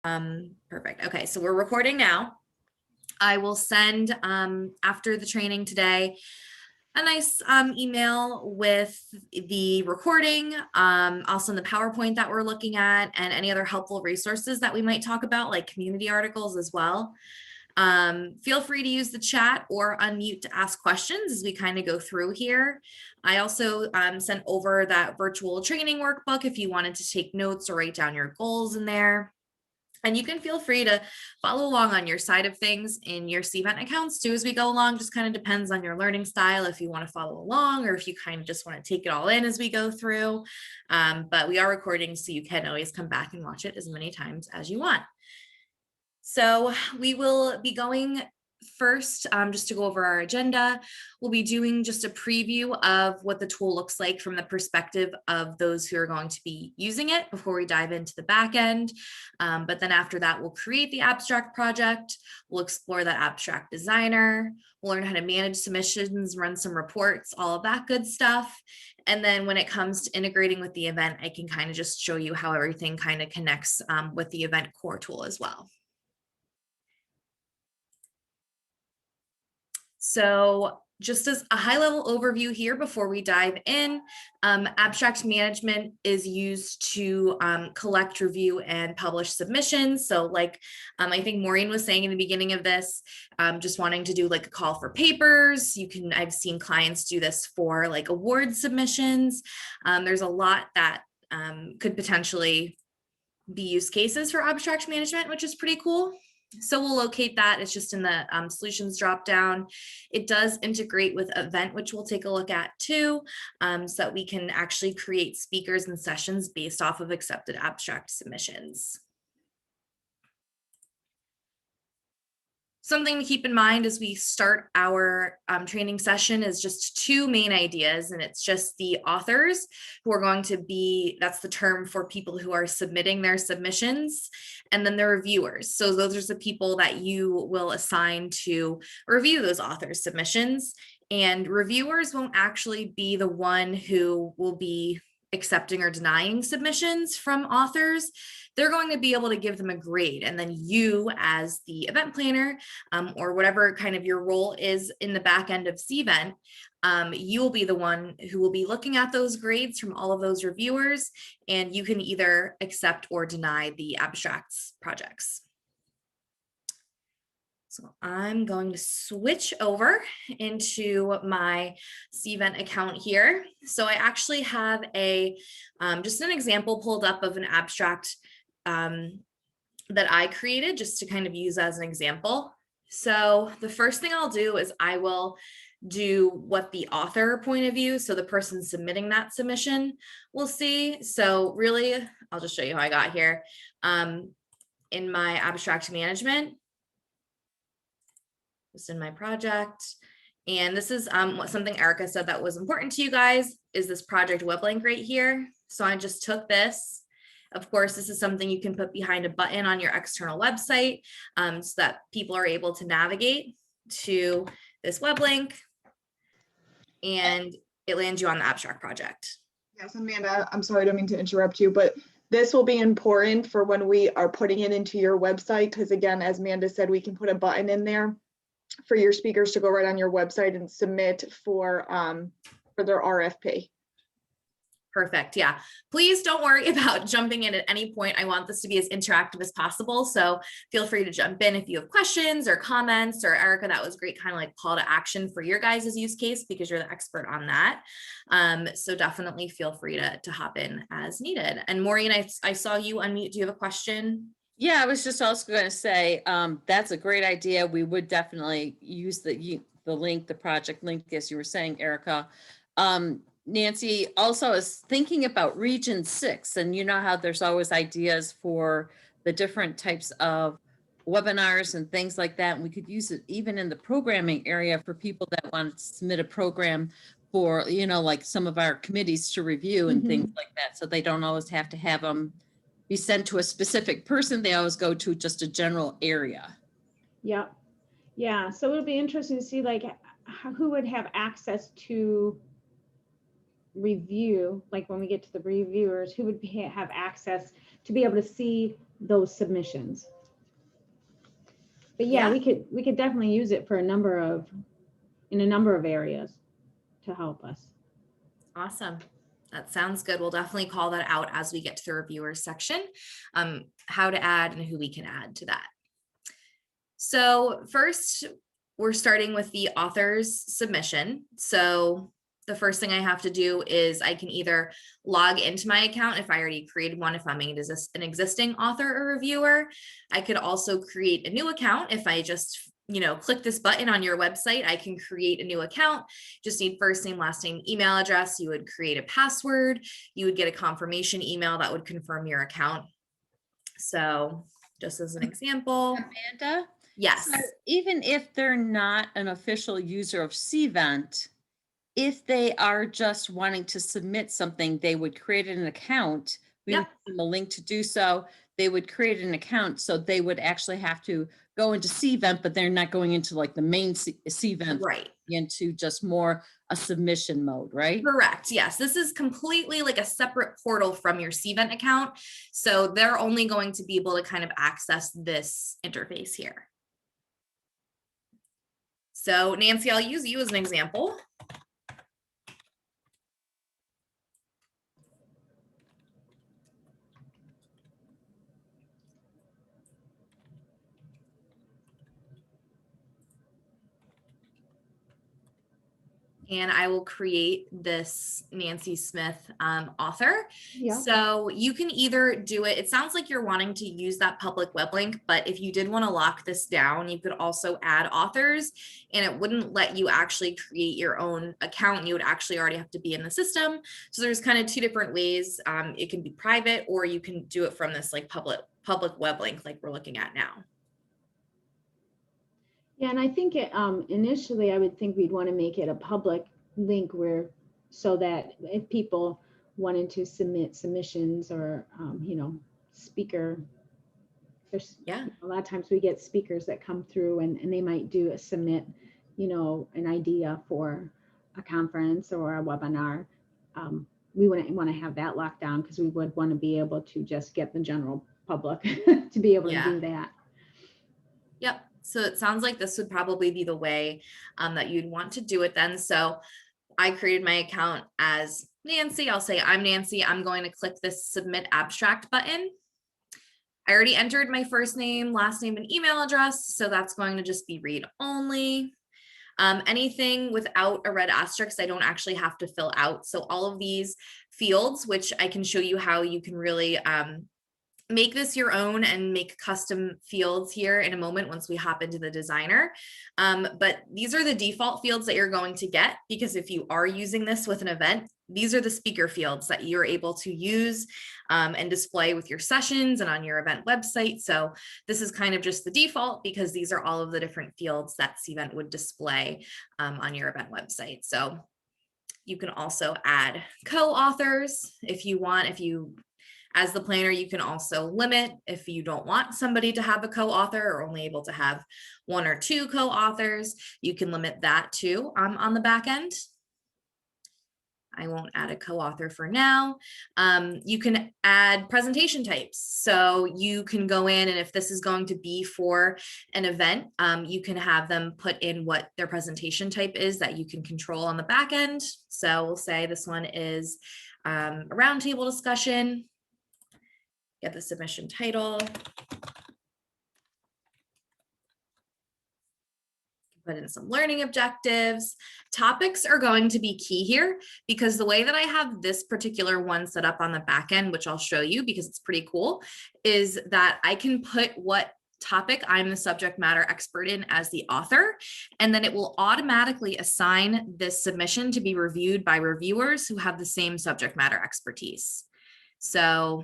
Perfect. Okay, so we're recording now. I will send after the training today a nice email with the recording. I'll send the PowerPoint that we're looking at and any other helpful resources that we might talk about, like community articles as well. Feel free to use the chat or unmute to ask questions as we kind of go through here. I also sent over that virtual training workbook if you wanted to take notes or write down your goals in there. And you can feel free to follow along on your side of things in your Cvent accounts too as we go along. Just kind of depends on your learning style if you want to follow along or if you kind of just want to take it all in as we go through. But we are recording, so you can always come back and watch it as many times as you want. So we will be going first, just to go over our agenda. We'll be doing just a preview of what the tool looks like from the perspective of those who are going to be using it before we dive into the back end. But then after that, we'll create the abstract project. We'll explore that abstract designer. We'll learn how to manage submissions, run some reports, all of that good stuff. And then when it comes to integrating with the event, I can kind of just show you how everything kind of connects with the event core tool as well. So just as a high level overview here before we dive in, abstract management is used to collect, review, and publish submissions. So like I think Maureen was saying in the beginning of this, just wanting to do like a call for papers. I've seen clients do this for like award submissions. There's a lot that could potentially be use cases for abstract management, which is pretty cool. So we'll locate that. It's just in the solutions drop down. It does integrate with Event, which we'll take a look at too, so that we can actually create speakers and sessions based off of accepted abstract submissions. Something to keep in mind as we start our training session is just two main ideas, and it's just the authors who are going to be, that's the term for people who are submitting their submissions, and then the reviewers. So those are the people that you will assign to review those authors' submissions, and reviewers won't actually be the one who will be accepting or denying submissions from authors. They're going to be able to give them a grade, and then you as the event planner or whatever kind of your role is in the back end of Cvent, you will be the one who will be looking at those grades from all of those reviewers, and you can either accept or deny the abstracts projects. So I'm going to switch over into my Cvent account here. So I actually have just an example pulled up of an abstract that I created just to kind of use as an example. So the first thing I'll do is I will do what the author point of view, so the person submitting that submission, will see. So really, I'll just show you how I got here. In my abstract management, just in my project, and this is something Erica said that was important to you guys, is this project web link right here. So I just took this. Of course, this is something you can put behind a button on your external website so that people are able to navigate to this web link, and it lands you on the abstract project. Yes, Amanda, I'm sorry, I don't mean to interrupt you, but this will be important for when we are putting it into your website, because again, as Amanda said, we can put a button in there for your speakers to go right on your website and submit for their RFP. Perfect. Yeah. Please don't worry about jumping in at any point. I want this to be as interactive as possible. So feel free to jump in if you have questions or comments, or Erica, that was great kind of like call to action for your guys' use case because you're the expert on that. So definitely feel free to hop in as needed. And Maureen, I saw you unmute. Do you have a question? Yeah, I was just also going to say, that's a great idea. We would definitely use the link, the project link, as you were saying, Erica. Nancy also is thinking about Region 6, and you know how there's always ideas for the different types of webinars and things like that. And we could use it even in the programming area for people that want to submit a program for, you know, like some of our committees to review and things like that. So they don't always have to have them be sent to a specific person. They always go to just a general area. Yeah. Yeah. So it'll be interesting to see like who would have access to review, like when we get to the reviewers, who would have access to be able to see those submissions. But yeah, Yeah. we could definitely use it for in a number of areas to help us. Awesome. That sounds good. We'll definitely call that out as we get to the reviewers section, how to add and who we can add to that. So first, we're starting with the author's submission. So the first thing I have to do is I can either log into my account if I already created one, if I'm an existing author or reviewer. I could also create a new account if I just click this button on your website. I can create a new account. Just need first name, last name, email address. You would create a password. You would get a confirmation email that would confirm your account. So just as an example. Amanda? Yes. So even if they're not an official user of Cvent, if they are just wanting to submit something, they would create an account. We would Yep. give them a link to do so. They would create an account, so they would actually have to go into Cvent, but they're not going into like the main Cvent, Right. into just more a submission mode, right? Correct. Yes. This is completely like a separate portal from your Cvent account. So they're only going to be able to kind of access this interface here. So Nancy, I'll use you as an example. And I will create this Nancy Smith author. Yeah. So you can either do it. It sounds like you're wanting to use that public web link, but if you did want to lock this down, you could also add authors and it wouldn't let you actually create your own account. You would actually already have to be in the system. So there's kind of two different ways. It can be private or you can do it from this like public web link like we're looking at now. Yeah, and I think initially I would think we'd want to make it a public link so that if people wanted to submit submissions or speaker, there's Yeah. a lot of times we get speakers that come through and they might submit an idea for a conference or a webinar. We wouldn't want to have that locked down because we would want to be able to just get the general public to be able to do that. Yep. So it sounds like this would probably be the way that you'd want to do it then. So I created my account as Nancy. I'll say I'm Nancy. I'm going to click this submit abstract button. I already entered my first name, last name, and email address. So that's going to just be read only. Anything without a red asterisk, I don't actually have to fill out. So all of these fields, which I can show you how you can really make this your own and make custom fields here in a moment once we hop into the designer. But these are the default fields that you're going to get because if you are using this with an event, these are the speaker fields that you're able to use and display with your sessions and on your event website. So this is kind of just the default because these are all of the different fields that Cvent would display on your event website. So you can also add co-authors if you want. As the planner, you can also limit if you don't want somebody to have a co-author or only able to have one or two co-authors, you can limit that too on the back end. I won't add a co-author for now. You can add presentation types. So you can go in and if this is going to be for an event, you can have them put in what their presentation type is that you can control on the back end. So we'll say this one is a roundtable discussion. Get the submission title. Put in some learning objectives. Topics are going to be key here because the way that I have this particular one set up on the back end, which I'll show you because it's pretty cool, is that I can put what topic I'm the subject matter expert in as the author, and then it will automatically assign this submission to be reviewed by reviewers who have the same subject matter expertise. So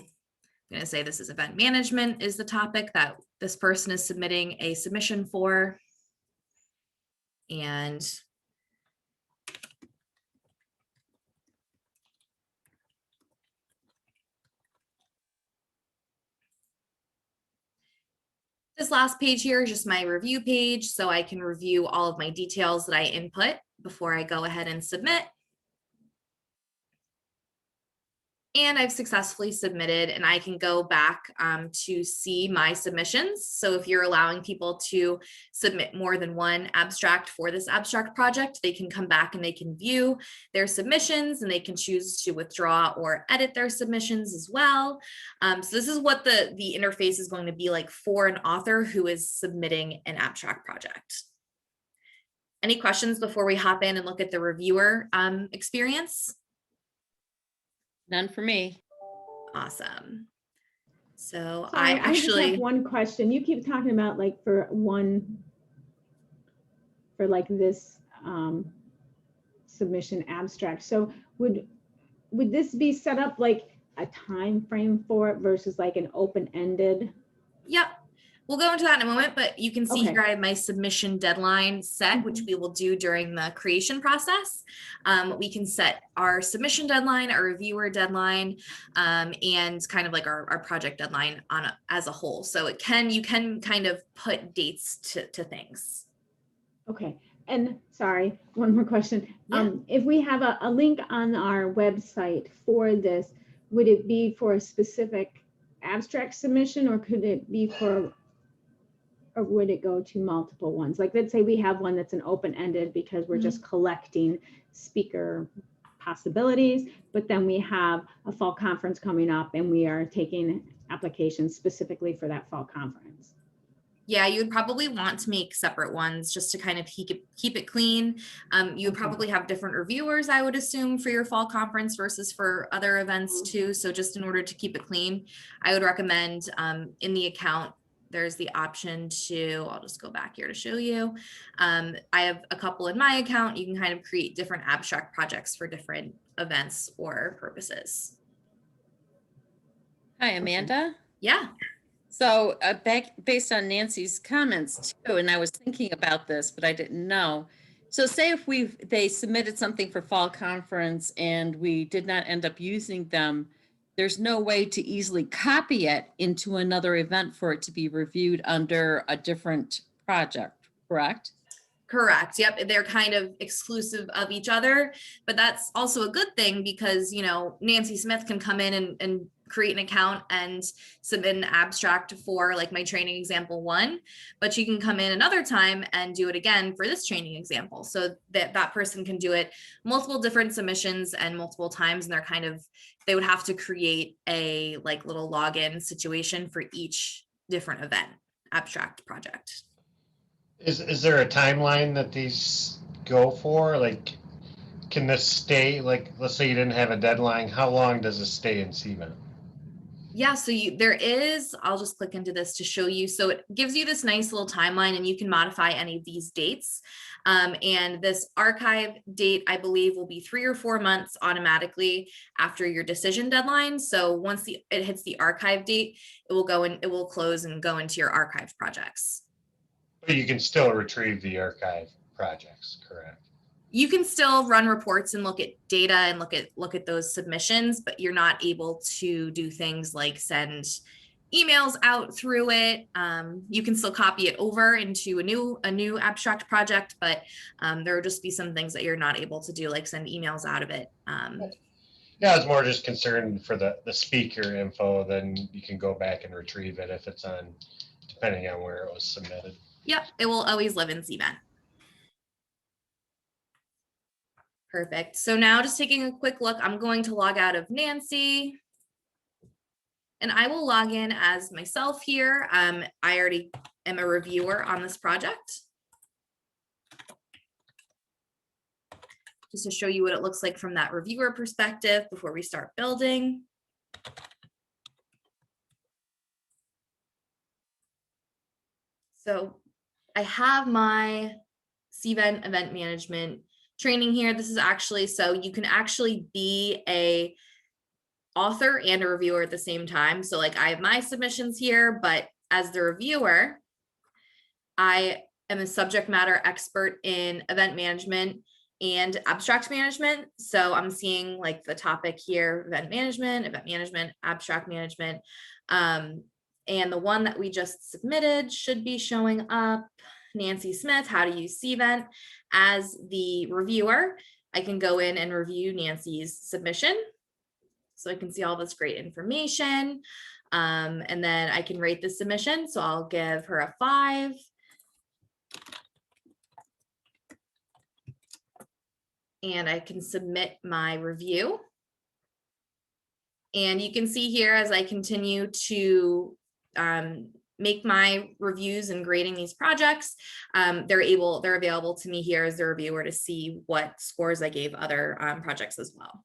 I'm going to say this is event management is the topic that this person is submitting a submission for. And this last page here is just my review page, so I can review all of my details that I input before I go ahead and submit. and I've successfully submitted, and I can go back to see my submissions. So if you're allowing people to submit more than one abstract for this abstract project, they can come back and they can view their submissions, and they can choose to withdraw or edit their submissions as well. So this is what the interface is going to be like for an author who is submitting an abstract project. Any questions before we hop in and look at the reviewer experience? None for me. Awesome. So Sorry, I just have actually, one question. You keep talking about like for like this submission abstract. So would this be set up like a time frame for it versus like an open-ended? yep, we'll go into that in a moment, but you can see Okay. here I have my submission deadline set, which we will do during the creation process. We can set our submission deadline, our reviewer deadline, and kind of like our project deadline as a whole. So you can kind of put dates to things. Okay, and sorry, one more question. Yeah. If we have a link on our website for this, would it be for a specific abstract submission, or could it be for, or would it go to multiple ones? Like, let's say we have one that's an open-ended because we're just collecting speaker possibilities, but then we have a fall conference coming up and we are taking applications specifically for that fall conference. Yeah, you would probably want to make separate ones just to kind of keep it clean. You would probably have different reviewers, I would assume, for your fall conference versus for other events too. So just in order to keep it clean, I would recommend in the account, there's the option to, I'll just go back here to show you. I have a couple in my account. You can kind of create different abstract projects for different events or purposes. Hi, Amanda. Yeah. So based on Nancy's comments too, and I was thinking about this, but I didn't know. So say if they submitted something for fall conference and we did not end up using them, there's no way to easily copy it into another event for it to be reviewed under a different project, correct? Correct. Yep. They're kind of exclusive of each other, but that's also a good thing because, you know, Nancy Smith can come in and create an account and submit an abstract for like my training example 1, but she can come in another time and do it again for this training example. So that person can do it multiple different submissions and multiple times. And they would have to create a like little login situation for each different event abstract project. Is there a timeline that these go for? Like, can this stay, like, let's say you didn't have a deadline, how long does it stay in Cvent? Yeah, so I'll just click into this to show you. So it gives you this nice little timeline and you can modify any of these dates. And this archive date, I believe, will be 3 or 4 months automatically after your decision deadline. So once it hits the archive date, it will close and go into your archive projects. But you can still retrieve the archive projects, correct? You can still run reports and look at data and look at those submissions, but you're not able to do things like send emails out through it. You can still copy it over into a new abstract project, but there will just be some things that you're not able to do, like send emails out of it. Yeah, I was more just concerned for the speaker info, then you can go back and retrieve it if it's on, depending on where it was submitted. Yep, it will always live in Cvent. Perfect. So now just taking a quick look, I'm going to log out of Nancy. And I will log in as myself here. I already am a reviewer on this project. Just to show you what it looks like from that reviewer perspective before we start building. So I have my Cvent event management training here. This is actually, so you can actually be a author and a reviewer at the same time. So like I have my submissions here, but as the reviewer, I am a subject matter expert in event management and abstract management. So I'm seeing like the topic here, event management, abstract management. And the one that we just submitted should be showing up. Nancy Smith, how to use Cvent. As the reviewer, I can go in and review Nancy's submission. So I can see all this great information. And then I can rate the submission. So I'll give her a 5. And I can submit my review. And you can see here as I continue to make my reviews and grading these projects, they're available to me here as the reviewer to see what scores I gave other projects as well.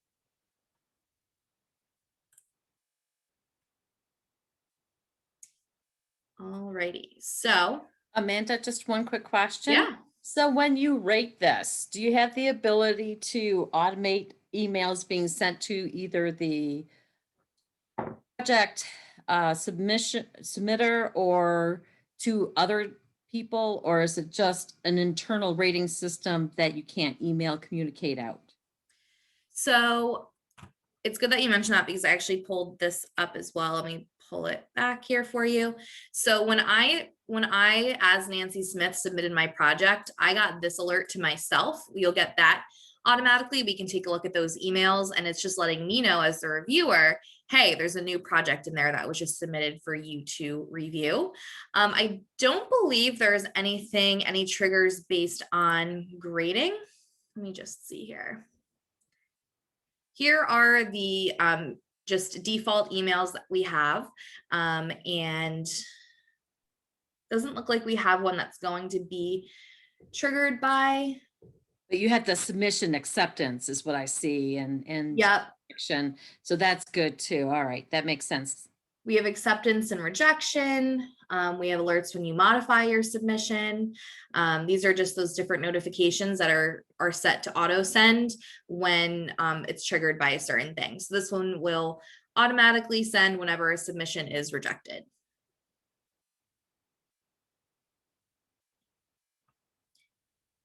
Alrighty, so Amanda, just one quick question. yeah. So when you rate this, do you have the ability to automate emails being sent to either the project submitter or to other people, or is it just an internal rating system that you can't email communicate out? So it's good that you mentioned that because I actually pulled this up as well. Let me pull it back here for you. So when I, as Nancy Smith, submitted my project, I got this alert to myself. You'll get that automatically. We can take a look at those emails, and it's just letting me know as the reviewer, hey, there's a new project in there that was just submitted for you to review. I don't believe there's any triggers based on grading. Let me just see here. Here are the just default emails that we have, and doesn't look like we have one that's going to be triggered by. But you had the submission acceptance is what I see, and Yep. rejection. So that's good too. All right, that makes sense. We have acceptance and rejection. We have alerts when you modify your submission. These are just those different notifications that are set to auto send when it's triggered by a certain thing. So this one will automatically send whenever a submission is rejected.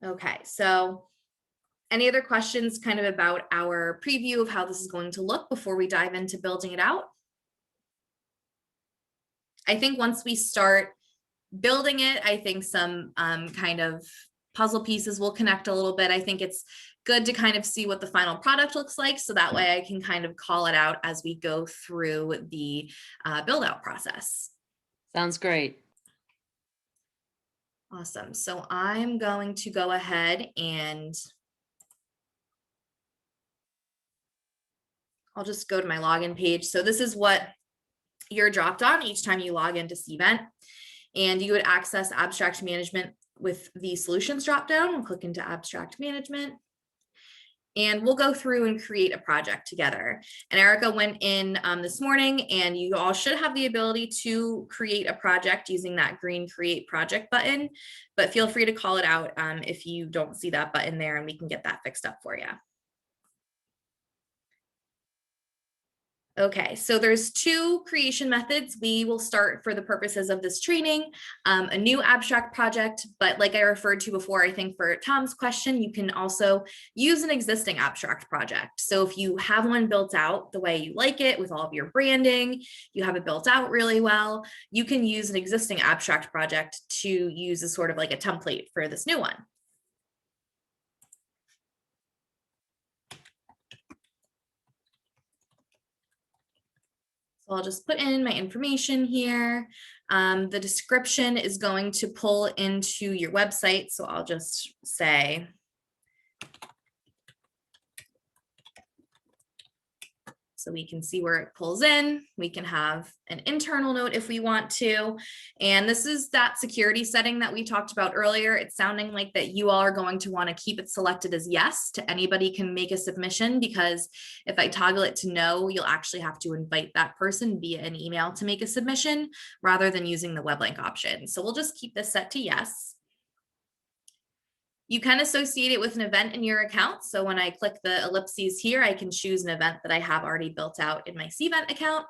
Okay, so any other questions kind of about our preview of how this is going to look before we dive into building it out? I think once we start building it, I think some kind of puzzle pieces will connect a little bit. I think it's good to kind of see what the final product looks like, so that way I can kind of call it out as we go through the build out process. Sounds great. Awesome. So I'm going to go ahead and I'll just go to my login page. So this is what you're dropped on each time you log into Cvent, and you would access abstract management with the solutions dropdown. We'll click into abstract management, and we'll go through and create a project together. And Erica went in this morning, and you all should have the ability to create a project using that green create project button, but feel free to call it out if you don't see that button there, and we can get that fixed up for you. Okay, so there's 2 creation methods. We will start for the purposes of this training, a new abstract project, but like I referred to before, I think for Tom's question, you can also use an existing abstract project. So if you have one built out the way you like it with all of your branding, you have it built out really well, you can use an existing abstract project to use as sort of like a template for this new one. So I'll just put in my information here. The description is going to pull into your website. So I'll just say, so we can see where it pulls in. We can have an internal note if we want to. And this is that security setting that we talked about earlier. It's sounding like that you all are going to want to keep it selected as yes to anybody can make a submission, because if I toggle it to no, you'll actually have to invite that person via an email to make a submission rather than using the web link option. So we'll just keep this set to yes. You can associate it with an event in your account. So when I click the ellipses here, I can choose an event that I have already built out in my Cvent account.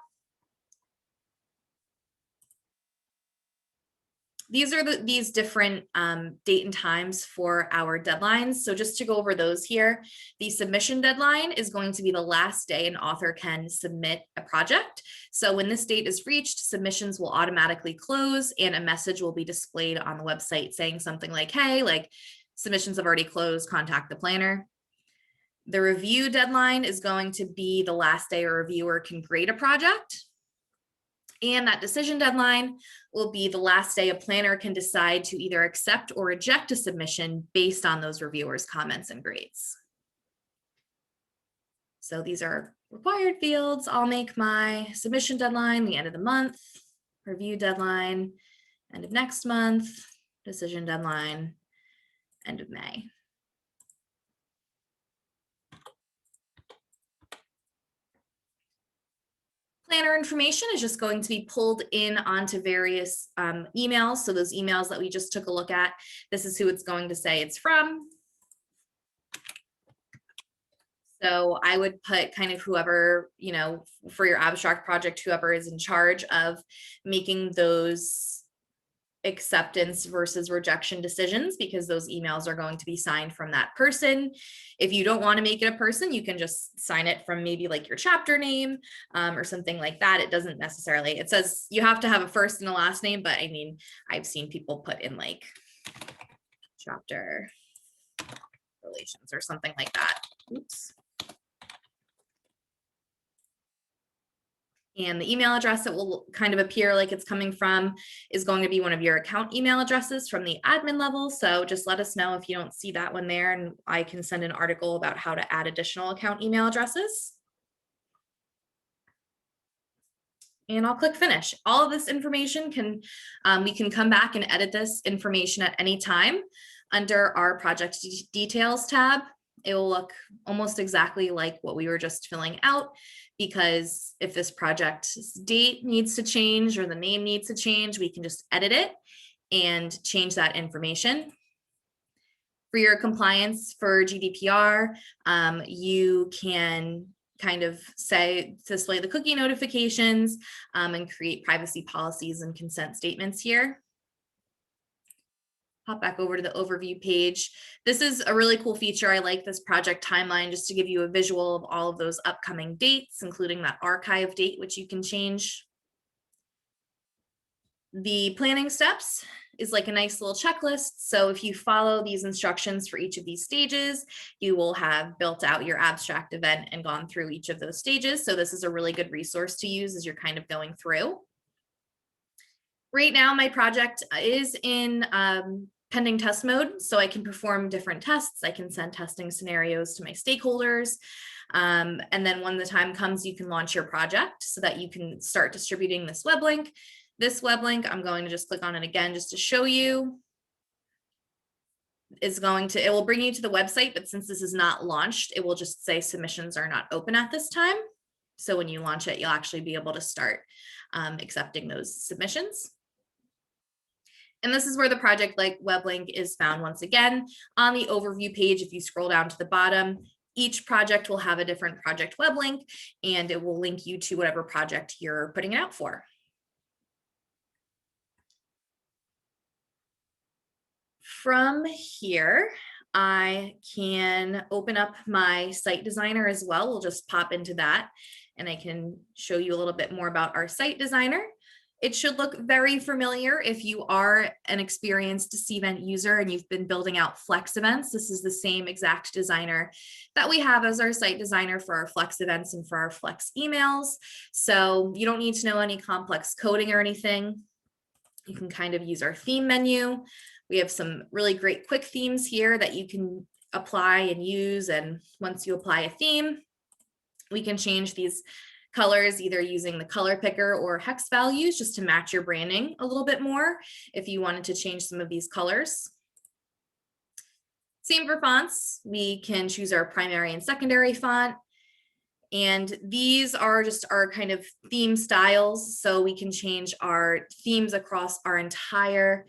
These are these different date and times for our deadlines. So just to go over those here, the submission deadline is going to be the last day an author can submit a project. So when this date is reached, submissions will automatically close and a message will be displayed on the website saying something like, hey, like, submissions have already closed, contact the planner. The review deadline is going to be the last day a reviewer can grade a project. And that decision deadline will be the last day a planner can decide to either accept or reject a submission based on those reviewers' comments and grades. So these are required fields. I'll make my submission deadline the end of the month, review deadline, end of next month, decision deadline, end of May. Planner information is just going to be pulled in onto various emails. So those emails that we just took a look at, this is who it's going to say it's from. So I would put kind of whoever, you know, for your abstract project, whoever is in charge of making those acceptance versus rejection decisions, because those emails are going to be signed from that person. If you don't want to make it a person, you can just sign it from maybe like your chapter name or something like that. It doesn't necessarily, it says you have to have a first and a last name, but I mean, I've seen people put in like chapter relations or something like that. Oops. And the email address that will kind of appear like it's coming from is going to be one of your account email addresses from the admin level. So just let us know if you don't see that one there, and I can send an article about how to add additional account email addresses. And I'll click finish. All of this information can, we can come back and edit this information at any time under our project details tab. It will look almost exactly like what we were just filling out, because if this project's date needs to change or the name needs to change, we can just edit it and change that information. For your compliance for GDPR, you can kind of say display the cookie notifications and create privacy policies and consent statements here. Hop back over to the overview page. This is a really cool feature. I like this project timeline just to give you a visual of all of those upcoming dates, including that archive date, which you can change. The planning steps is like a nice little checklist. So if you follow these instructions for each of these stages, you will have built out your abstract event and gone through each of those stages. So this is a really good resource to use as you're kind of going through. Right now, my project is in pending test mode, so I can perform different tests. I can send testing scenarios to my stakeholders. And then when the time comes, you can launch your project so that you can start distributing this web link. This web link, I'm going to just click on it again just to show you. Is going to, it will bring you to the website, but since this is not launched, it will just say submissions are not open at this time. So when you launch it, you'll actually be able to start accepting those submissions. And this is where the project web link is found once again on the overview page. If you scroll down to the bottom, each project will have a different project web link, and it will link you to whatever project you're putting it out for. From here, I can open up my site designer as well. We'll just pop into that, and I can show you a little bit more about our site designer. It should look very familiar if you are an experienced Cvent user and you've been building out Flex events. This is the same exact designer that we have as our site designer for our Flex events and for our Flex emails. So you don't need to know any complex coding or anything. You can kind of use our theme menu. We have some really great quick themes here that you can apply and use. And once you apply a theme, we can change these colors either using the color picker or hex values just to match your branding a little bit more if you wanted to change some of these colors. Same for fonts. We can choose our primary and secondary font. And these are just our kind of theme styles. So we can change our themes across our entire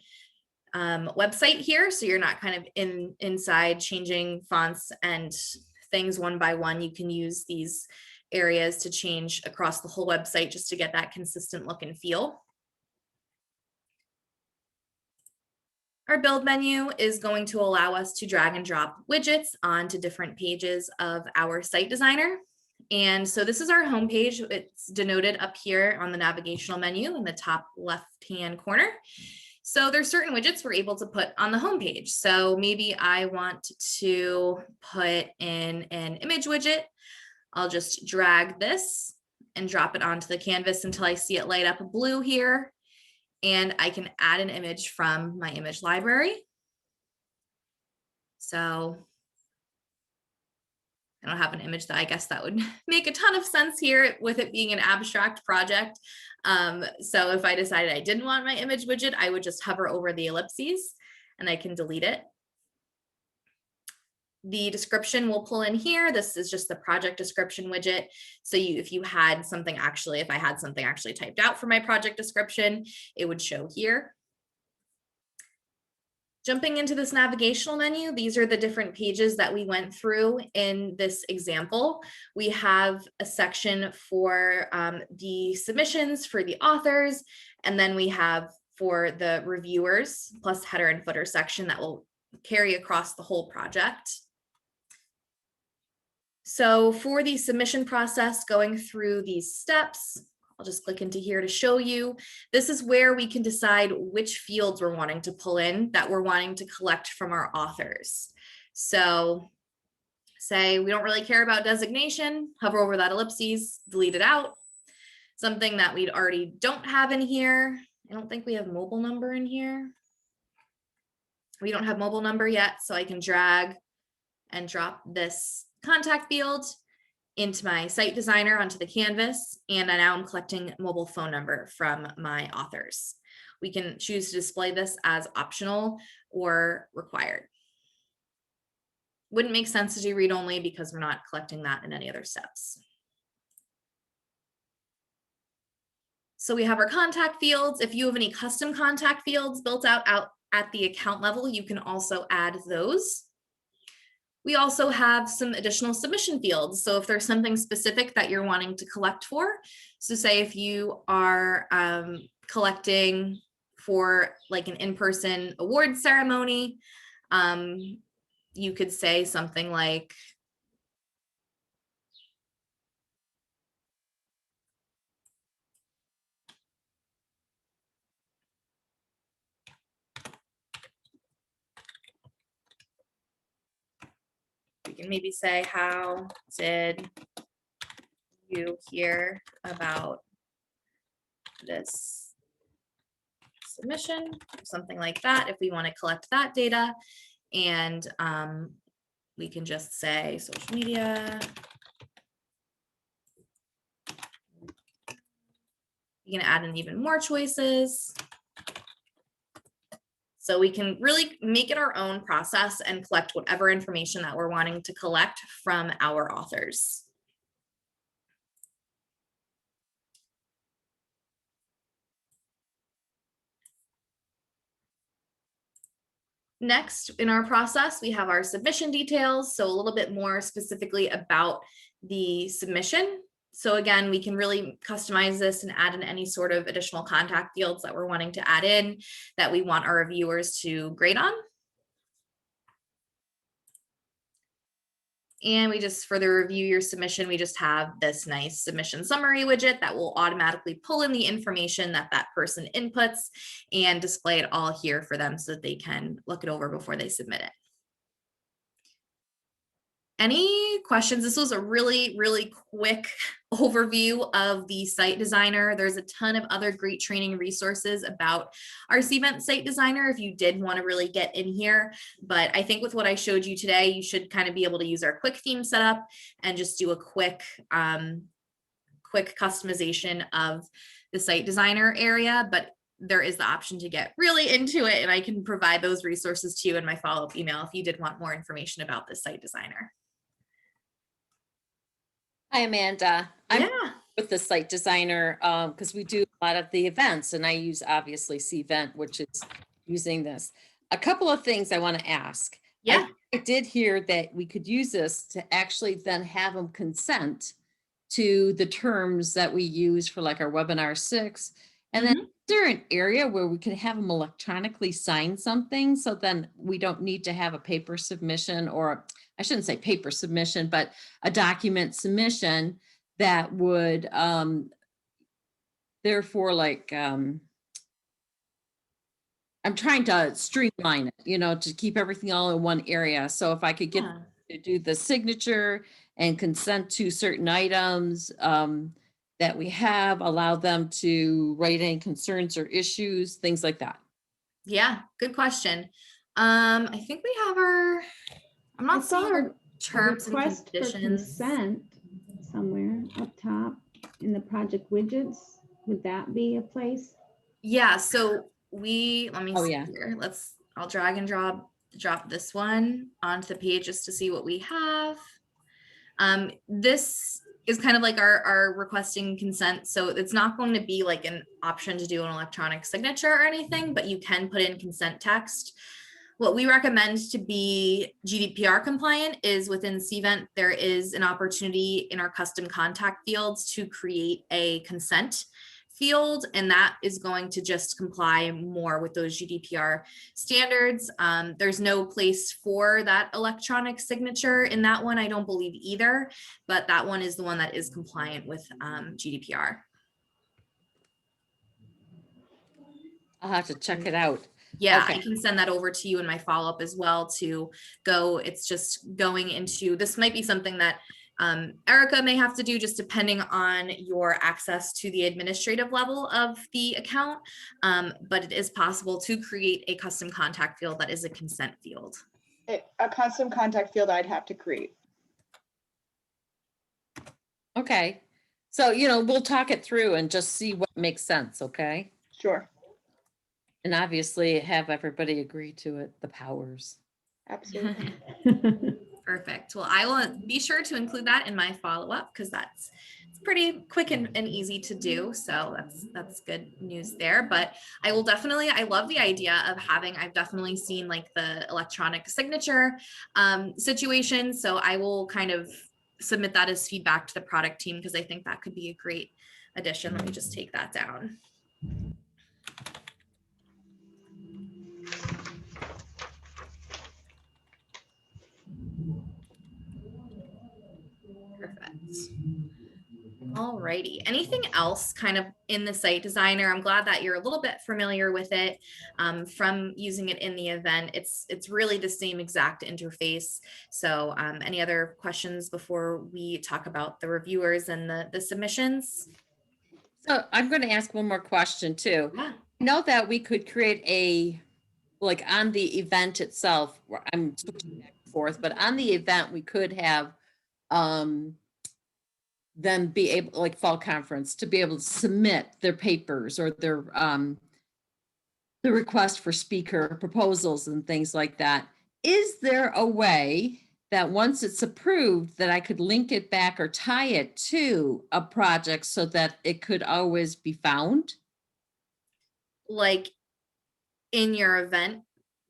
website here. So you're not kind of inside changing fonts and things one by one. You can use these areas to change across the whole website just to get that consistent look and feel. Our build menu is going to allow us to drag and drop widgets onto different pages of our site designer. And so this is our home page. It's denoted up here on the navigational menu in the top left-hand corner. So there's certain widgets we're able to put on the homepage. So maybe I want to put in an image widget. I'll just drag this and drop it onto the canvas until I see it light up blue here. And I can add an image from my image library. So I don't have an image that I guess that would make a ton of sense here with it being an abstract project. So if I decided I didn't want my image widget, I would just hover over the ellipses and I can delete it. The description will pull in here. This is just the project description widget. So if I had something actually typed out for my project description, it would show here. Jumping into this navigational menu, these are the different pages that we went through in this example. We have a section for the submissions for the authors, and then we have for the reviewers, plus header and footer section that will carry across the whole project. So for the submission process, going through these steps, I'll just click into here to show you. This is where we can decide which fields we're wanting to pull in that we're wanting to collect from our authors. So say we don't really care about designation, hover over that ellipses, delete it out. Something that we already don't have in here. I don't think we have mobile number in here. We don't have mobile number yet, so I can drag and drop this contact field into my site designer onto the canvas, and now I'm collecting mobile phone number from my authors. We can choose to display this as optional or required. Wouldn't make sense to do read only because we're not collecting that in any other steps. So we have our contact fields. If you have any custom contact fields built out at the account level, you can also add those. We also have some additional submission fields. So if there's something specific that you're wanting to collect for, so say if you are collecting for like an in-person award ceremony, you could say something like, we can maybe say, how did you hear about this submission? Something like that, if we want to collect that data. And we can just say social media. You can add in even more choices. So we can really make it our own process and collect whatever information that we're wanting to collect from our authors. Next in our process, we have our submission details. So a little bit more specifically about the submission. So again, we can really customize this and add in any sort of additional contact fields that we're wanting to add in that we want our reviewers to grade on. And we just further review your submission. We just have this nice submission summary widget that will automatically pull in the information that that person inputs and display it all here for them so that they can look it over before they submit it. Any questions? This was a really, really quick overview of the site designer. There's a ton of other great training resources about our Cvent site designer if you did want to really get in here. But I think with what I showed you today, you should kind of be able to use our quick theme setup and just do a quick customization of the site designer area. But there is the option to get really into it, and I can provide those resources to you in my follow-up email if you did want more information about the site designer. Hi, Amanda. I'm Yeah. with the site designer because we do a lot of the events, and I use obviously Cvent, which is using this. A couple of things I want to ask. Yeah. I did hear that we could use this to actually then have them consent to the terms that we use for like our webinar 6. And then is there an area where we could have them electronically sign something so then we don't need to have a paper submission, or I shouldn't say paper submission, but a document submission that would therefore like, I I'm trying to streamline it, you know, to keep everything all in one area. So if I could get Yeah. to do the signature and consent to certain items that we have, allow them to write any concerns or issues, things like that. Yeah, good question. I think we have our, I'm I not saw seeing our a terms and request for conditions. consent somewhere up top in the project widgets. Would that be a place? Yeah, so let me Oh, see yeah. here. I'll drag and drop this one onto the page just to see what we have. This is kind of like our requesting consent. So it's not going to be like an option to do an electronic signature or anything, but you can put in consent text. What we recommend to be GDPR compliant is within Cvent, there is an opportunity in our custom contact fields to create a consent field, and that is going to just comply more with those GDPR standards. There's no place for that electronic signature in that one, I don't believe either, but that one is the one that is compliant with GDPR. I'll have to check it out. Yeah, Okay. I can send that over to you in my follow-up as well to go. It's just going into, this might be something that Erica may have to do just depending on your access to the administrative level of the account. But it is possible to create a custom contact field that is a consent field. A custom contact field I'd have to create. Okay. So, you know, we'll talk it through and just see what makes sense. Okay. Sure, And obviously have everybody agree to it, the powers. absolutely. Perfect. Well, I will be sure to include that in my follow-up because it's pretty quick and easy to do. So that's good news there. But I will definitely, I love the idea of having, I've definitely seen like the electronic signature situation. So I will kind of submit that as feedback to the product team because I think that could be a great addition. Let me just take that down. Perfect. Alrighty. Anything else kind of in the site designer? I'm glad that you're a little bit familiar with it from using it in the event. It's really the same exact interface. So any other questions before we talk about the reviewers and the submissions? So I'm going to ask one more question too. Yeah. I know that we could create like on the event itself, I'm switching back and forth, but on the event, we could have them be able, like fall conference, to be able to submit their papers or their the request for speaker proposals and things like that. Is there a way that once it's approved that I could link it back or tie it to a project so that it could always be found? Like in your event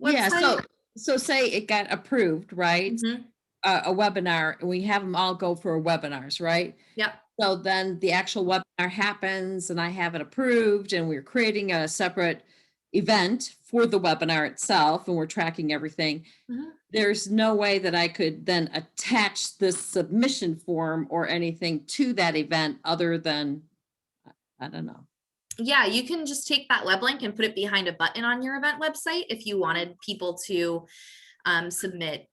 website? Yeah, so say it got approved, right? Mhm. A webinar, and we have them all go for webinars, right? Yep. So then the actual webinar happens and I have it approved and we're creating a separate event for the webinar itself and we're tracking everything. Mhm. There's no way that I could then attach this submission form or anything to that event other than, I don't know. Yeah, you can just take that web link and put it behind a button on your event website if you wanted people to submit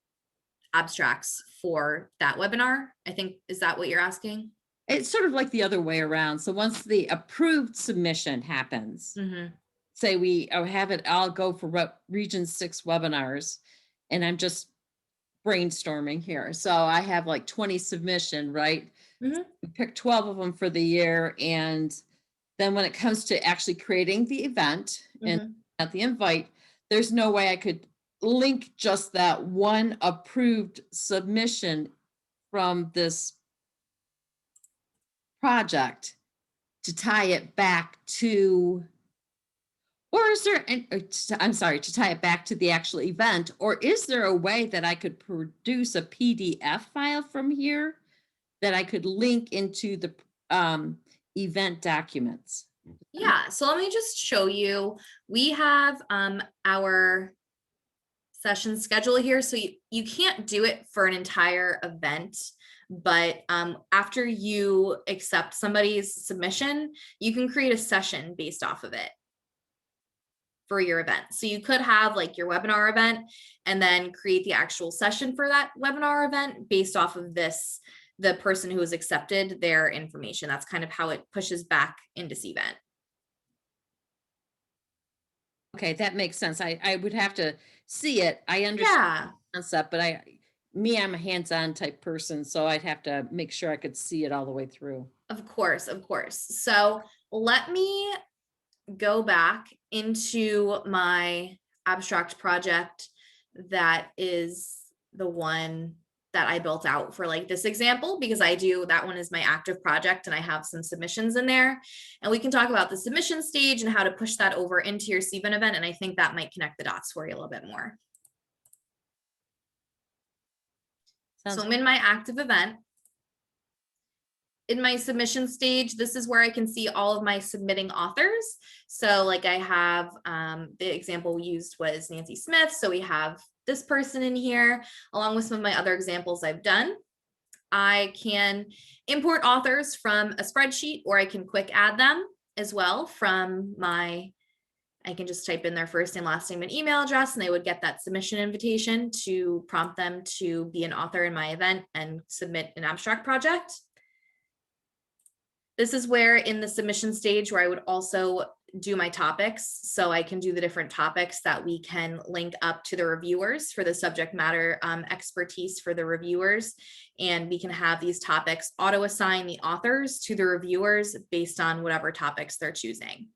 abstracts for that webinar. I think, is that what you're asking? It's sort of like the other way around. So once the approved submission happens, Mm-hmm. say we have it, I'll go for Region 6 webinars, and I'm just brainstorming here. So I have like 20 submission, right? Mm-hmm. We pick 12 of them for the year. And then when it comes to actually creating the event and Mm-hmm. at the invite, there's no way I could link just that one approved submission from this project to tie it back to, or is there, I'm sorry, to tie it back to the actual event, or is there a way that I could produce a PDF file from here that I could link into the event documents? Yeah, so let me just show you. We have our session schedule here. So you can't do it for an entire event, but after you accept somebody's submission, you can create a session based off of it for your event. So you could have like your webinar event and then create the actual session for that webinar event based off of this, the person who has accepted their information. That's kind of how it pushes back into Cvent. Okay, that makes sense. I would have to see it. I understand Yeah, the concept, but I'm a hands-on type person, so I'd have to make sure I could see it all the way through. of course, of course. So let me go back into my abstract project that is the one that I built out for like this example, because that one is my active project and I have some submissions in there, and we can talk about the submission stage and how to push that over into your Cvent event. And I think that might connect the dots for you a little bit more. Sounds So I'm in my active event. In my submission stage, this is where I can see all of my submitting authors. So like I have, the example we used was Nancy Smith. So we have this person in here, along with some of my other examples I've done. I can import authors from a spreadsheet, or I can quick add them as well from I can just type in their first name, last name, and email address, and they would get that submission invitation to prompt them to be an author in my event and submit an abstract project. This is where in the submission stage where I would also do my topics. So I can do the different topics that we can link up to the reviewers for the subject matter expertise for the reviewers. And we can have these topics auto-assign the authors to the reviewers based on whatever topics they're choosing.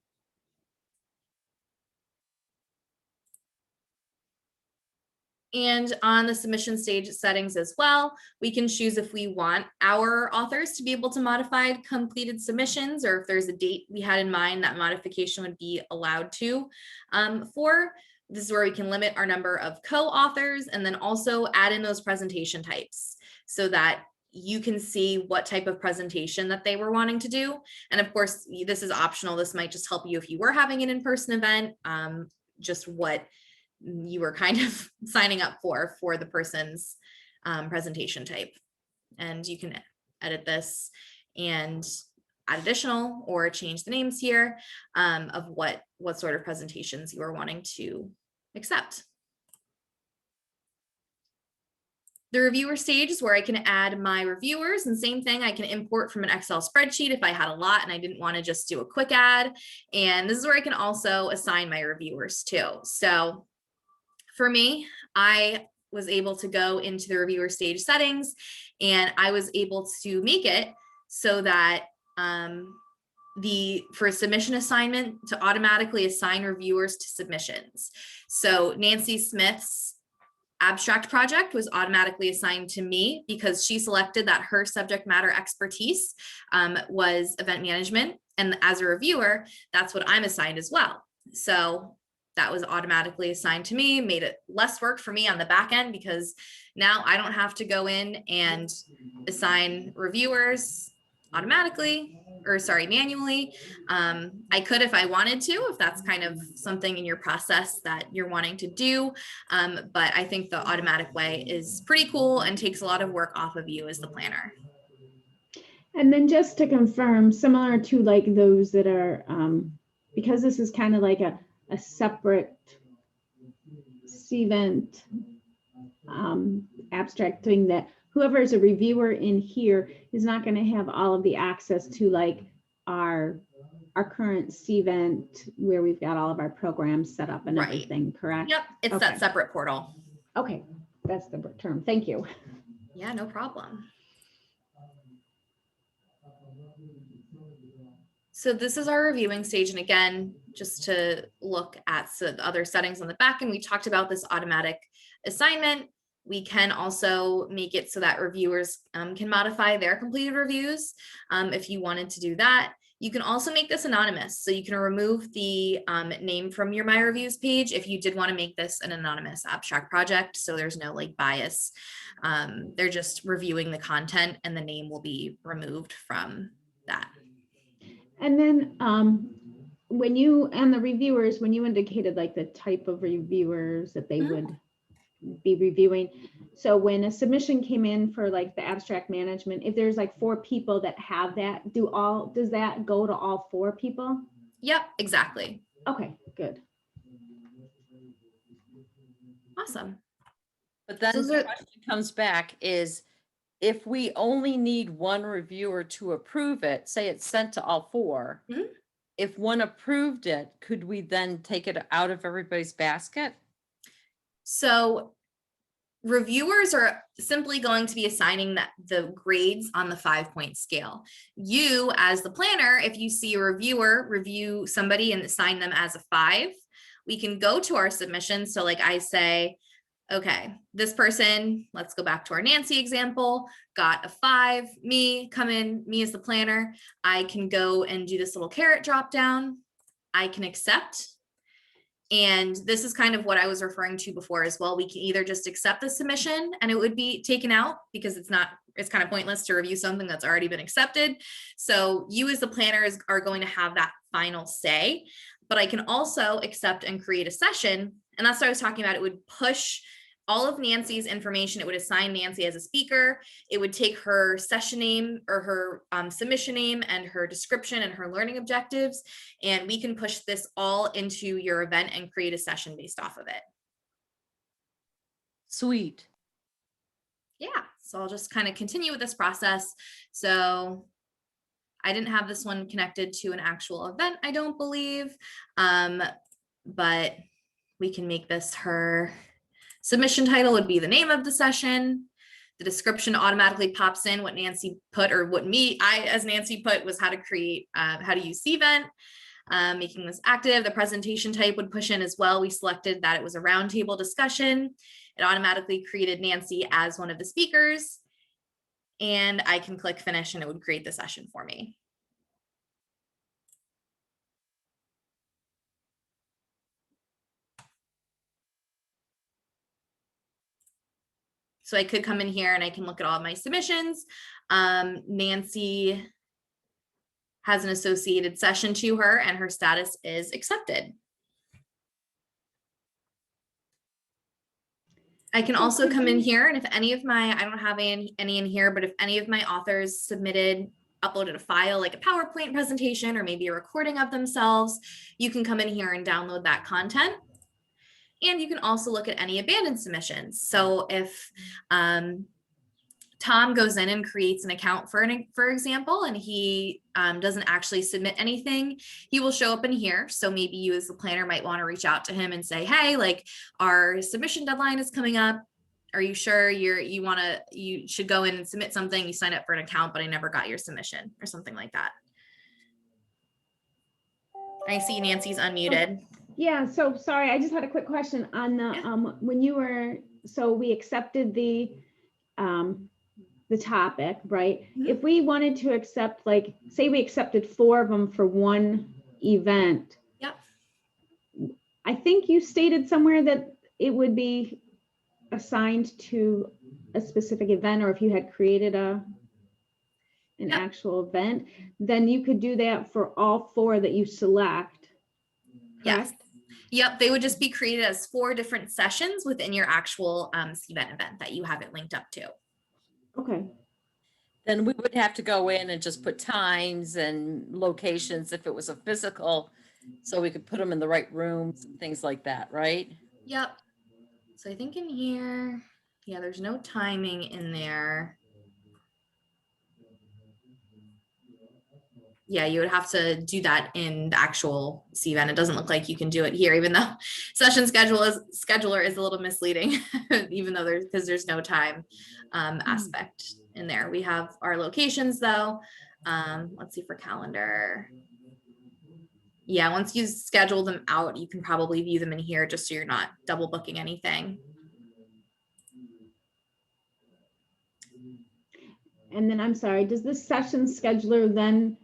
And on the submission stage settings as well, we can choose if we want our authors to be able to modify completed submissions, or if there's a date we had in mind that modification would be allowed to for. This is where we can limit our number of co-authors and then also add in those presentation types so that you can see what type of presentation that they were wanting to do. And of course, this is optional. This might just help you if you were having an in-person event, just what you were kind of signing up for the person's presentation type. And you can edit this and add additional or change the names here of what sort of presentations you are wanting to accept. The reviewer stage is where I can add my reviewers, and same thing, I can import from an Excel spreadsheet if I had a lot and I didn't want to just do a quick add. And this is where I can also assign my reviewers too. So for me, I was able to go into the reviewer stage settings, and I was able to make it so that for a submission assignment to automatically assign reviewers to submissions. So Nancy Smith's abstract project was automatically assigned to me because she selected that her subject matter expertise was event management. And as a reviewer, that's what I'm assigned as well. So that was automatically assigned to me, made it less work for me on the back end because now I don't have to go in and assign reviewers manually. I could if I wanted to, if that's kind of something in your process that you're wanting to do. But I think the automatic way is pretty cool and takes a lot of work off of you as the planner. And then just to confirm, similar to like those that are, because this is kind of like a separate Cvent abstract thing, that whoever is a reviewer in here is not going to have all of the access to like our current Cvent where we've got all of our programs set up and Right. everything, correct? Yep, it's Okay. that separate portal. Okay, that's the term. Thank you. Yeah, no problem. So this is our reviewing stage. And again, just to look at the other settings on the back end, we talked about this automatic assignment. We can also make it so that reviewers can modify their completed reviews if you wanted to do that. You can also make this anonymous. So you can remove the name from your My Reviews page if you did want to make this an anonymous abstract project. So there's no like bias. They're just reviewing the content and the name will be removed from that. And then when you, and the reviewers, when you indicated like the type of reviewers that they would be reviewing. So when a submission came in for like the abstract management, if there's like 4 people that have that, does that go to all 4 people? Yep, exactly. Okay, good. Awesome. But then So the question comes back is, if we only need one reviewer to approve it, say it's sent to all four, Mhm. if one approved it, could we then take it out of everybody's basket? So reviewers are simply going to be assigning the grades on the 5-point scale. You, as the planner, if you see a reviewer review somebody and assign them as a 5, we can go to our submission. So like I say, okay, this person, let's go back to our Nancy example, got a 5, me as the planner, I can go and do this little caret drop down. I can accept. And this is kind of what I was referring to before as well. We can either just accept the submission and it would be taken out because it's kind of pointless to review something that's already been accepted. So you as the planner are going to have that final say, but I can also accept and create a session. And that's what I was talking about. It would push all of Nancy's information. It would assign Nancy as a speaker. It would take her session name or her submission name and her description and her learning objectives. And we can push this all into your event and create a session based off of it. Sweet. Yeah, so I'll just kind of continue with this process. So I didn't have this one connected to an actual event, I don't believe, but we can make this her submission title would be the name of the session. The description automatically pops in what Nancy put, or what I as Nancy put, was how to use Cvent, making this active. The presentation type would push in as well. We selected that it was a roundtable discussion. It automatically created Nancy as one of the speakers, and I can click finish and it would create the session for me. So I could come in here and I can look at all of my submissions. Nancy has an associated session to her and her status is accepted. I can also come in here, and if any of my, I don't have any in here, but if any of my authors uploaded a file like a PowerPoint presentation or maybe a recording of themselves, you can come in here and download that content. And you can also look at any abandoned submissions. So if Tom goes in and creates an account for example, and he doesn't actually submit anything, he will show up in here. So maybe you as the planner might want to reach out to him and say, hey, like our submission deadline is coming up. Are you sure you should go in and submit something? You signed up for an account, but I never got your submission or something like that. I see Nancy's unmuted. Yeah, so sorry, I just had a quick question on the, when you were, so we accepted the topic, right? Mhm. If we wanted to accept, like, say we accepted 4 of them for one event. Yep. I think you stated somewhere that it would be assigned to a specific event, or if you had created an Yep. actual event, then you could do that for all 4 that you select. Yes. Correct? Yep, they would just be created as 4 different sessions within your actual Cvent event that you have it linked up to. Okay. Then we would have to go in and just put times and locations if it was a physical, so we could put them in the right rooms and things like that, right? Yep. So I think in here, yeah, there's no timing in there. Yeah, you would have to do that in the actual Cvent. It doesn't look like you can do it here, even though session scheduler is a little misleading, even though there's no time aspect in there. We have our locations though. Let's see for calendar. Yeah, once you schedule them out, you can probably view them in here just so you're not double booking anything. And then I'm sorry, does this session scheduler then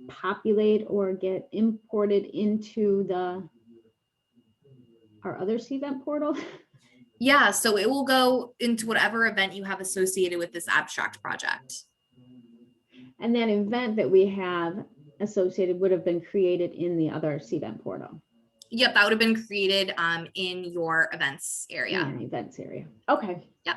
populate or get imported into our other Cvent portal? Yeah, so it will go into whatever event you have associated with this abstract project. And that event that we have associated would have been created in the other Cvent portal. Yep, that would have been created in your events area. Yeah, events area. Okay. Yep.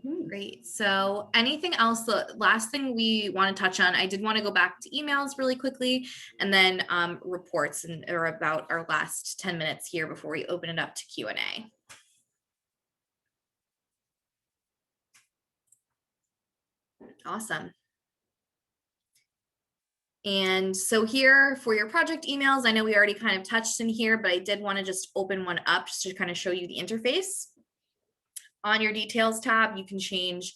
Okay. Great. So anything else, the last thing we want to touch on, I did want to go back to emails really quickly and then reports and or about our last 10 minutes here before we open it up to Q&A. Awesome. And so here for your project emails, I know we already kind of touched in here, but I did want to just open one up just to kind of show you the interface. On your details tab, you can change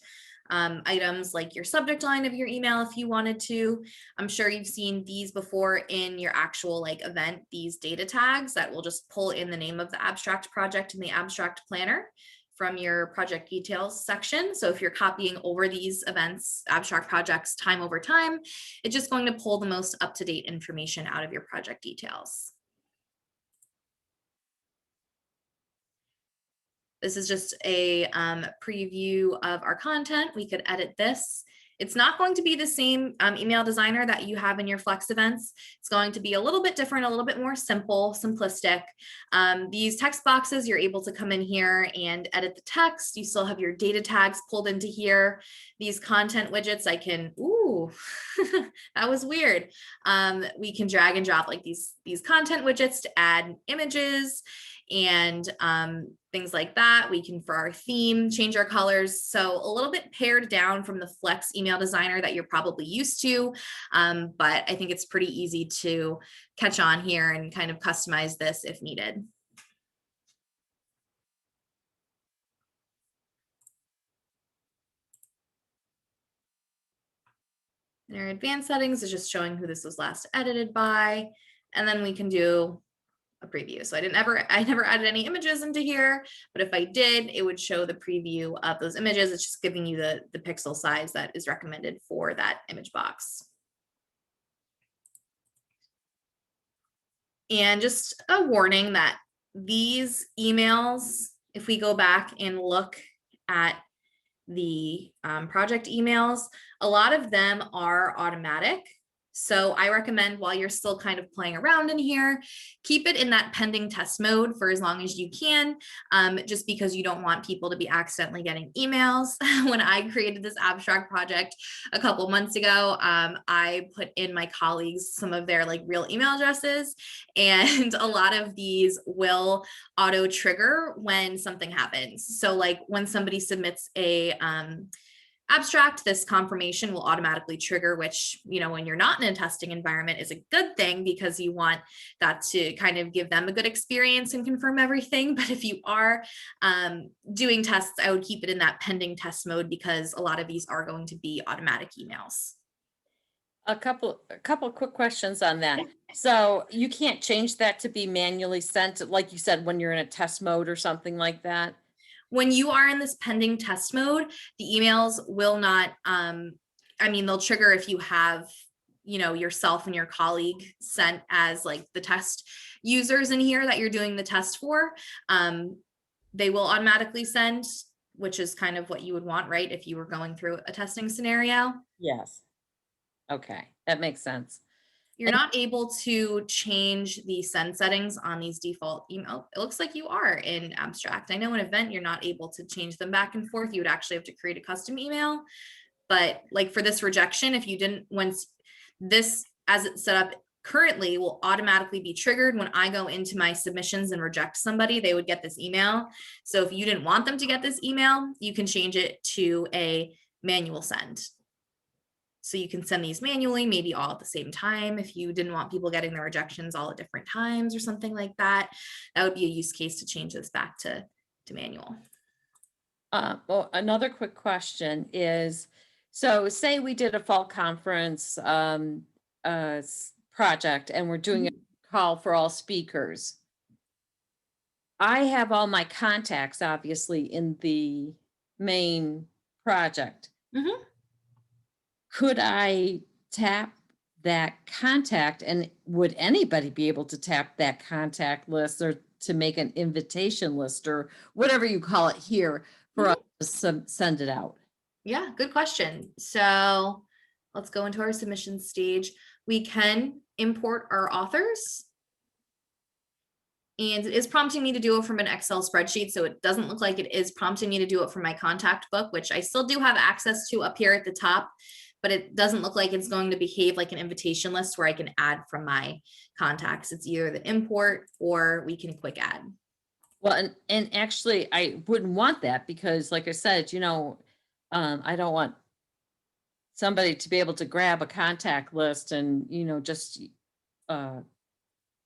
items like your subject line of your email if you wanted to. I'm sure you've seen these before in your actual like event, these data tags that will just pull in the name of the abstract project in the abstract planner from your project details section. So if you're copying over these events, abstract projects time over time, it's just going to pull the most up-to-date information out of your project details. This is just a preview of our content. We could edit this. It's not going to be the same email designer that you have in your Flex events. It's going to be a little bit different, a little bit more simple, simplistic. These text boxes, you're able to come in here and edit the text. You still have your data tags pulled into here. These content widgets, I can, ooh, that was weird. We can drag and drop like these content widgets to add images and things like that. We can, for our theme, change our colors. So a little bit pared down from the Flex email designer that you're probably used to. But I think it's pretty easy to catch on here and kind of customize this if needed. And our advanced settings is just showing who this was last edited by. And then we can do a preview. So I never added any images into here, but if I did, it would show the preview of those images. It's just giving you the pixel size that is recommended for that image box. And just a warning that these emails, if we go back and look at the project emails, a lot of them are automatic. So I recommend while you're still kind of playing around in here, keep it in that pending test mode for as long as you can, just because you don't want people to be accidentally getting emails. When I created this abstract project a couple months ago, I put in my colleagues some of their like real email addresses, and a lot of these will auto trigger when something happens. So like when somebody submits a abstract, this confirmation will automatically trigger, which, you know, when you're not in a testing environment is a good thing because you want that to kind of give them a good experience and confirm everything. But if you are doing tests, I would keep it in that pending test mode because a lot of these are going to be automatic emails. A couple quick questions on that. So you can't change that to be manually sent, like you said, when you're in a test mode or something like that? When you are in this pending test mode, the emails will not, I mean, they'll trigger if you have, you know, yourself and your colleague sent as like the test users in here that you're doing the test for. They will automatically send, which is kind of what you would want, right? If you were going through a testing scenario. Yes. Okay, that makes sense. You're not able to change the send settings on these default email. It looks like you are in abstract. I know in event, you're not able to change them back and forth. You would actually have to create a custom email. But like for this rejection, if you didn't, once this, as it's set up currently, will automatically be triggered when I go into my submissions and reject somebody, they would get this email. So if you didn't want them to get this email, you can change it to a manual send. So you can send these manually, maybe all at the same time. If you didn't want people getting their rejections all at different times or something like that, that would be a use case to change this back to manual. Well, another quick question is, so say we did a fall conference project and we're doing a call for all speakers. I have all my contacts obviously in the main project. Mm-hmm. Could I tap that contact, and would anybody be able to tap that contact list or to make an invitation list or whatever you call it here for us to send it out? Yeah, good question. So let's go into our submission stage. We can import our authors. And it is prompting me to do it from an Excel spreadsheet. So it doesn't look like it is prompting me to do it from my contact book, which I still do have access to up here at the top, but it doesn't look like it's going to behave like an invitation list where I can add from my contacts. It's either the import or we can quick add. Well, and actually I wouldn't want that because like I said, you know, I don't want somebody to be able to grab a contact list and, you know, just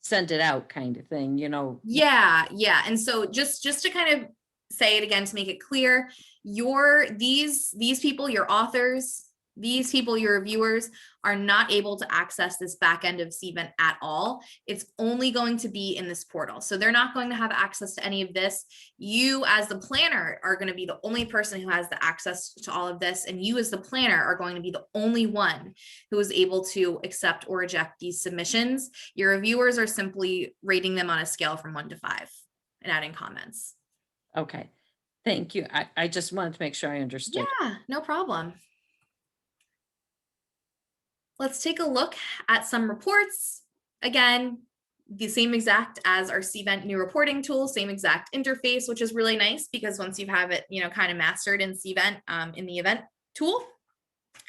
send it out kind of thing, you know. Yeah. And so just to kind of say it again to make it clear, these people, your authors, these people, your reviewers, are not able to access this back end of Cvent at all. It's only going to be in this portal. So they're not going to have access to any of this. You as the planner are going to be the only person who has the access to all of this. And you as the planner are going to be the only one who is able to accept or reject these submissions. Your reviewers are simply rating them on a scale from 1 to 5 and adding comments. Okay, thank you. I just wanted to make sure I understood. Yeah, no problem. Let's take a look at some reports. Again, the same exact as our Cvent new reporting tool, same exact interface, which is really nice because once you have it, you know, kind of mastered in Cvent in the event tool,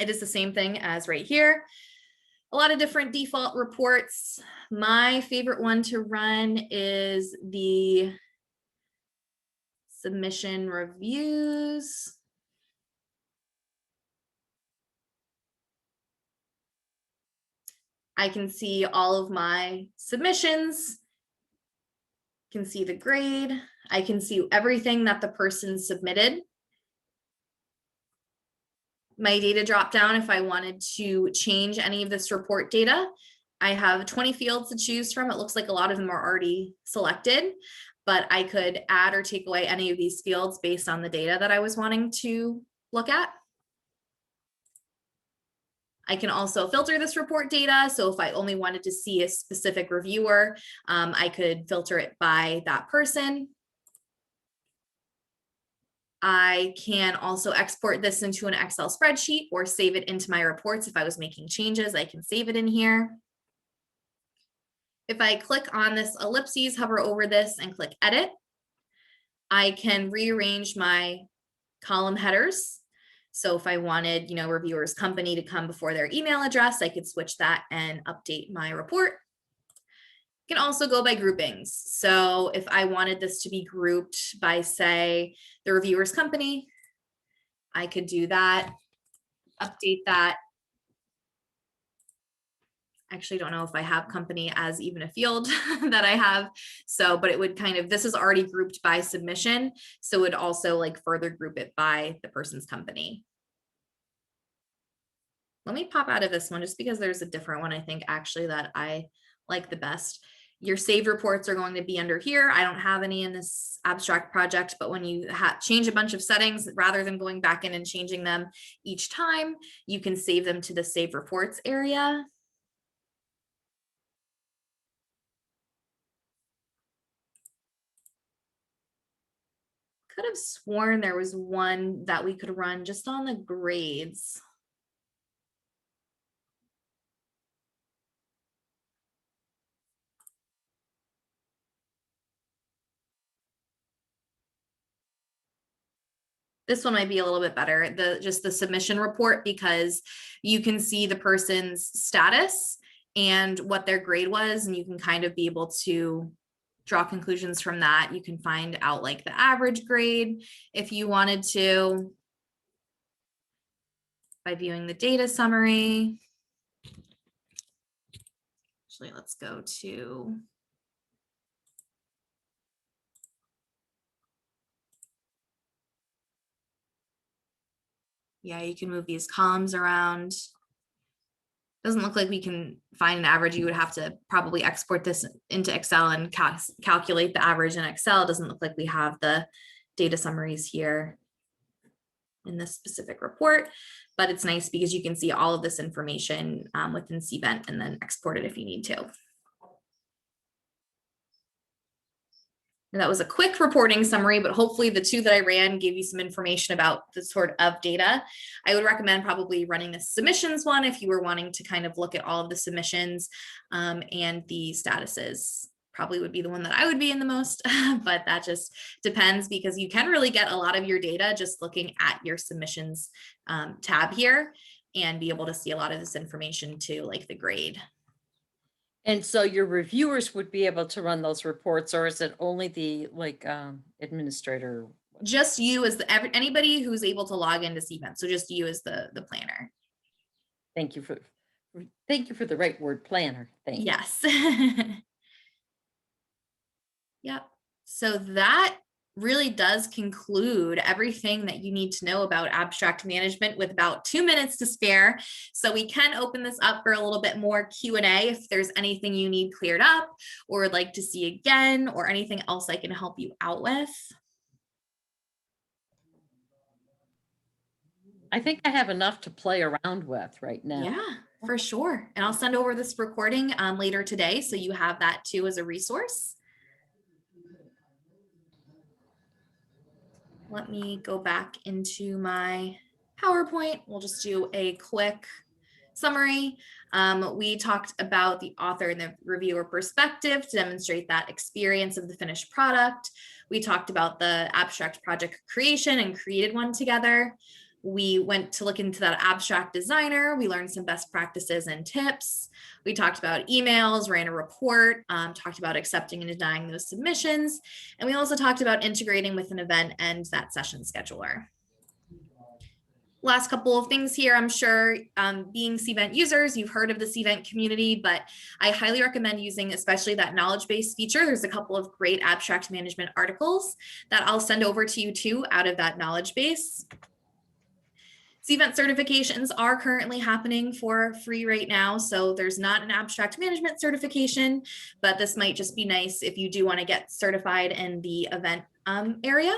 it is the same thing as right here. A lot of different default reports. My favorite one to run is the submission reviews. I can see all of my submissions, can see the grade. I can see everything that the person submitted. My data drop down, if I wanted to change any of this report data, I have 20 fields to choose from. It looks like a lot of them are already selected, but I could add or take away any of these fields based on the data that I was wanting to look at. I can also filter this report data. So if I only wanted to see a specific reviewer, I could filter it by that person. I can also export this into an Excel spreadsheet or save it into my reports. If I was making changes, I can save it in here. If I click on this ellipses, hover over this and click edit, I can rearrange my column headers. So if I wanted, you know, reviewers company to come before their email address, I could switch that and update my report. You can also go by groupings. So if I wanted this to be grouped by, say, the reviewer's company, I could do that, update that. Actually, don't know if I have company as even a field that I have. So, but it would kind of, this is already grouped by submission. So it would also like further group it by the person's company. Let me pop out of this one just because there's a different one I think actually that I like the best. Your saved reports are going to be under here. I don't have any in this abstract project, but when you change a bunch of settings, rather than going back in and changing them each time, you can save them to the save reports area. Could have sworn there was one that we could run just on the grades. This one might be a little bit better, just the submission report, because you can see the person's status and what their grade was, and you can kind of be able to draw conclusions from that. You can find out like the average grade if you wanted to by viewing the data summary. Actually, let's go to yeah, you can move these columns around. Doesn't look like we can find an average. You would have to probably export this into Excel and calculate the average in Excel. It doesn't look like we have the data summaries here in this specific report, but it's nice because you can see all of this information within Cvent and then export it if you need to. And that was a quick reporting summary, but hopefully the two that I ran gave you some information about the sort of data. I would recommend probably running the submissions one if you were wanting to kind of look at all of the submissions and the statuses probably would be the one that I would be in the most, but that just depends because you can really get a lot of your data just looking at your submissions tab here and be able to see a lot of this information too, like the grade. And so your reviewers would be able to run those reports, or is it only the like administrator? Just you as anybody who's able to log into Cvent. So just you as the planner. Thank you for the right word, planner. Thank you. Yes. Yep. So that really does conclude everything that you need to know about abstract management with about 2 minutes to spare. So we can open this up for a little bit more Q&A if there's anything you need cleared up or would like to see again or anything else I can help you out with. I think I have enough to play around with right now. Yeah, for sure. And I'll send over this recording later today so you have that too as a resource. Let me go back into my PowerPoint. We'll just do a quick summary. We talked about the author and the reviewer perspective to demonstrate that experience of the finished product. We talked about the abstract project creation and created one together. We went to look into that abstract designer. We learned some best practices and tips. We talked about emails, ran a report, talked about accepting and denying those submissions. And we also talked about integrating with an event and that session scheduler. Last couple of things here, I'm sure being Cvent users, you've heard of the Cvent community, but I highly recommend using especially that knowledge base feature. There's a couple of great abstract management articles that I'll send over to you too out of that knowledge base. Cvent certifications are currently happening for free right now. So there's not an abstract management certification, but this might just be nice if you do want to get certified in the event area.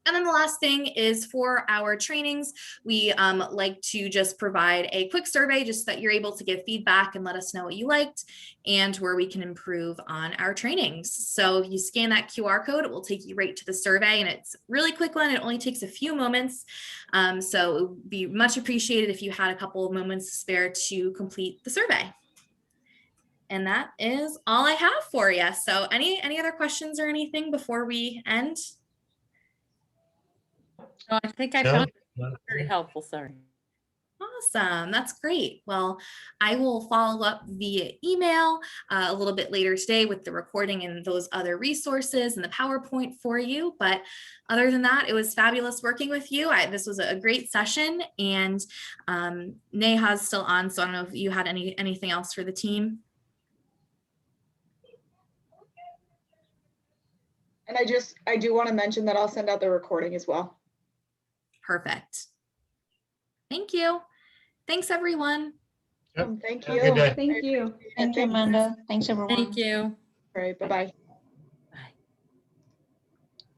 And then the last thing is for our trainings, we like to just provide a quick survey just so that you're able to give feedback and let us know what you liked and where we can improve on our trainings. So if you scan that QR code, it will take you right to the survey and it's really quick one. It only takes a few moments. So it would be much appreciated if you had a couple of moments to spare to complete the survey. And that is all I have for you. So any other questions or anything before we end? No, I think I found it very helpful. Sorry. Awesome. That's great. Well, I will follow up via email a little bit later today with the recording and those other resources and the PowerPoint for you. But other than that, it was fabulous working with you. This was a great session and Neha's still on. So I don't know if you had anything else for the team. And I do want to mention that I'll send out the recording as well. Perfect. Thank you. Thanks, everyone. Yep. Thank Have a good you. day. Thank you. Thank you, Amanda. Thanks, everyone. Thank you. All right, bye-bye.